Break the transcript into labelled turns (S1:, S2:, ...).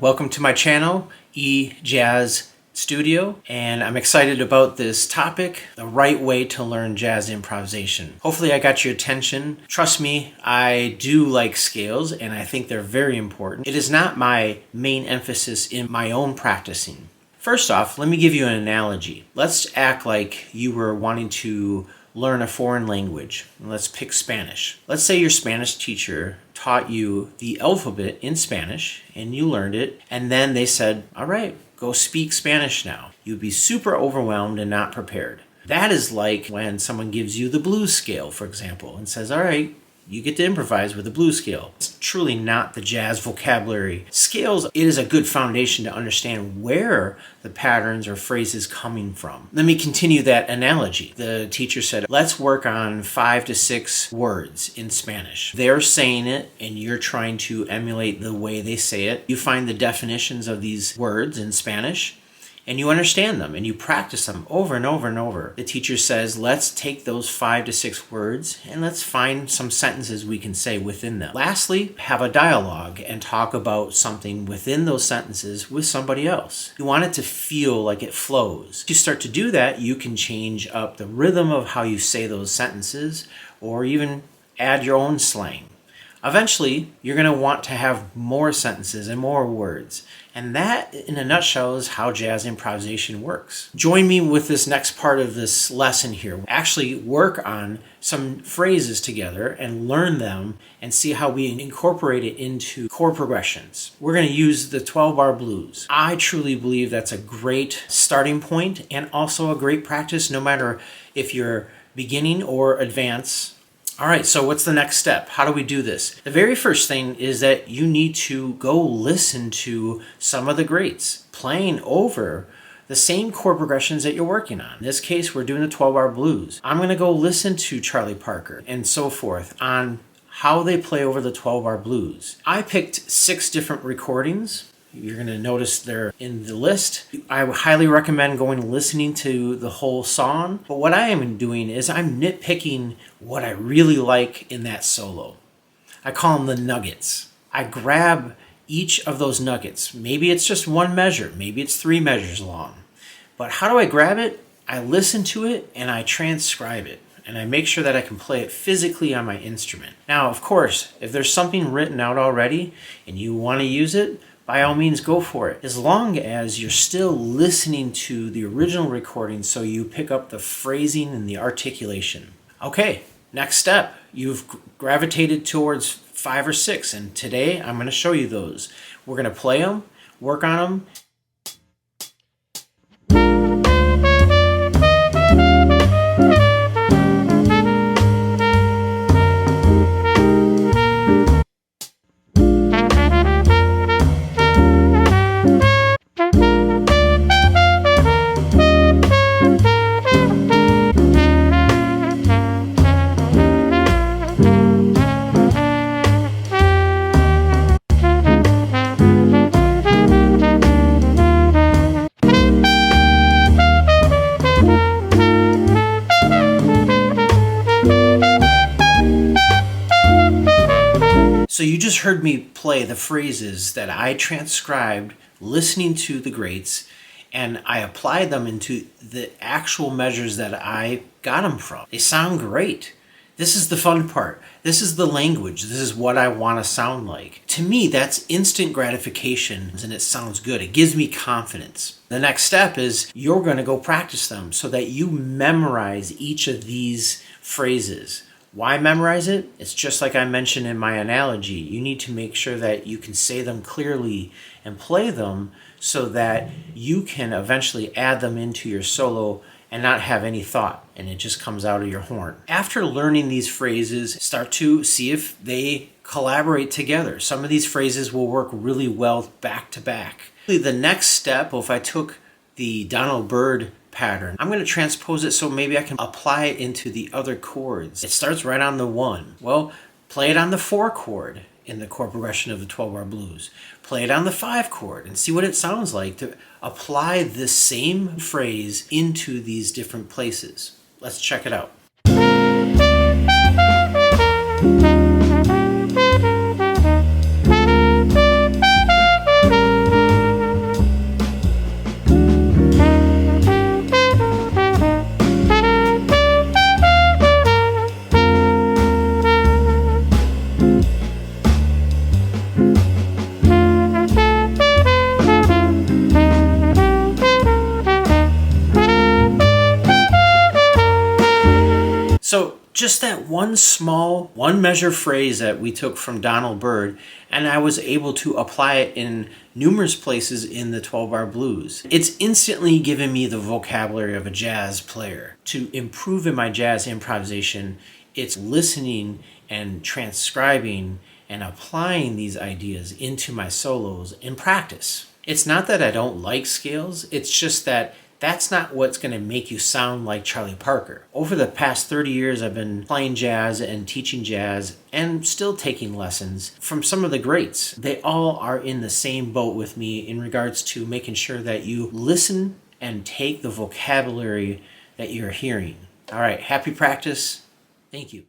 S1: Welcome to my channel, Jazz Studio, and I'm excited about this topic, the right way to learn jazz improvisation. Hopefully I got your attention. Trust me, I do like scales and I think they're very important. It is not my main emphasis in my own practicing. First off, let me give you an analogy. Let's act like you were wanting to learn a foreign language. Let's pick Spanish. Let's say your Spanish teacher taught you the alphabet in Spanish and you learned it, and then they said, all right, go speak Spanish now. You'd be super overwhelmed and not prepared. That is like when someone gives you the blues scale, for example, and says, all right, you get to improvise with the blues scale. It's truly not the jazz vocabulary. Scales, it is a good foundation to understand where the patterns or phrases coming from. Let me continue that analogy. The teacher said, let's work on 5 to 6 words in Spanish. They're saying it and you're trying to emulate the way they say it. You find the definitions of these words in Spanish and you understand them and you practice them over and over and over. The teacher says, let's take those 5 to 6 words and let's find some sentences we can say within them. Lastly, have a dialogue and talk about something within those sentences with somebody else. You want it to feel like it flows. If you start to do that, you can change up the rhythm of how you say those sentences or even add your own slang. Eventually, you're going to want to have more sentences and more words. And that, in a nutshell, is how jazz improvisation works. Join me with this next part of this lesson here. Actually work on some phrases together and learn them and see how we incorporate it into chord progressions. We're going to use the 12-bar blues. I truly believe that's a great starting point and also a great practice no matter if you're beginning or advanced. All right, so what's the next step? How do we do this? The very first thing is that you need to go listen to some of the greats playing over the same chord progressions that you're working on. In this case, we're doing the 12-bar blues. I'm gonna go listen to Charlie Parker and so forth on how they play over the 12-bar blues. I picked 6 different recordings. You're going to notice they're in the list. I highly recommend going and listening to the whole song. But what I am doing is I'm nitpicking what I really like in that solo. I call them the nuggets. I grab each of those nuggets. Maybe it's just one measure. Maybe it's 3 measures long. But how do I grab it? I listen to it and I transcribe it. And I make sure that I can play it physically on my instrument. Now, of course, if there's something written out already and you want to use it, by all means, go for it. As long as you're still listening to the original recording so you pick up the phrasing and the articulation. Okay, next step. You've gravitated towards 5 or 6, and today I'm going to show you those. We're going to play them, work on them. So you just heard me play the phrases that I transcribed listening to the greats, and I applied them into the actual measures that I got them from. They sound great. This is the fun part. This is the language. This is what I want to sound like. To me, that's instant gratification, and it sounds good. It gives me confidence. The next step is you're going to go practice them so that you memorize each of these phrases. Why memorize it? It's just like I mentioned in my analogy. You need to make sure that you can say them clearly and play them so that you can eventually add them into your solo and not have any thought, and it just comes out of your horn. After learning these phrases, start to see if they collaborate together. Some of these phrases will work really well back to back. The next step, if I took the Donald Byrd pattern, I'm going to transpose it so maybe I can apply it into the other chords. It starts right on the 1. Well, play it on the 4 chord in the chord progression of the 12-bar blues. Play it on the 5 chord and see what it sounds like to apply the same phrase into these different places. Let's check it out. just that one small, one measure phrase that we took from Donald Byrd, and I was able to apply it in numerous places in the 12-bar blues. It's instantly given me the vocabulary of a jazz player. To improve in my jazz improvisation, it's listening and transcribing and applying these ideas into my solos in practice. It's not that I don't like scales, it's just that that's not what's going to make you sound like Charlie Parker. Over the past 30 years, I've been playing jazz and teaching jazz and still taking lessons from some of the greats. They all are in the same boat with me in regards to making sure that you listen and take the vocabulary that you're hearing. All right, happy practice. Thank you.